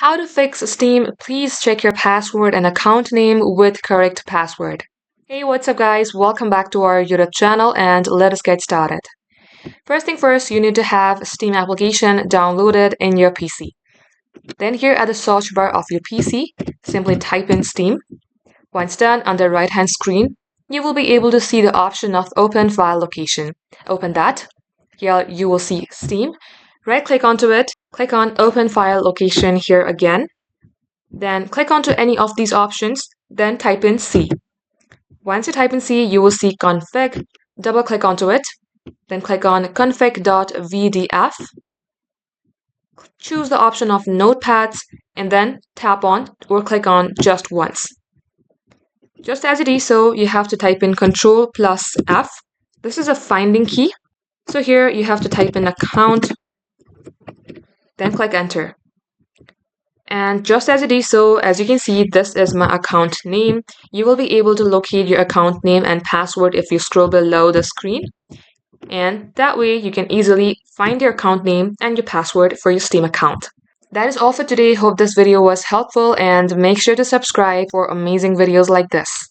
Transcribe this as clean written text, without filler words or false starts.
How to fix Steam. Please check your password and account name with correct password. Hey, what's up guys? Welcome back to our YouTube channel and let us get started. First thing first, you need to have Steam application downloaded in your PC. Then here at the search bar of your PC, simply type in Steam. Once done, on the right hand screen, you will be able to see the option of Open File Location. Open that. Here you will see Steam. Right click onto it, click on Open File Location here again. Then click onto any of these options, then type in C. Once you type in C, you will see config. Double click onto it, then click on config.vdf. Choose the option of notepads and then tap on or click on just once. Just as it is so, you have to type in Ctrl+F. This is a finding key. So here you have to type in account, then click enter. And just as it is so, as you can see, this is my account name. You will be able to locate your account name and password if you scroll below the screen. And that way you can easily find your account name and your password for your Steam account. That is all for today. Hope this video was helpful and make sure to subscribe for amazing videos like this.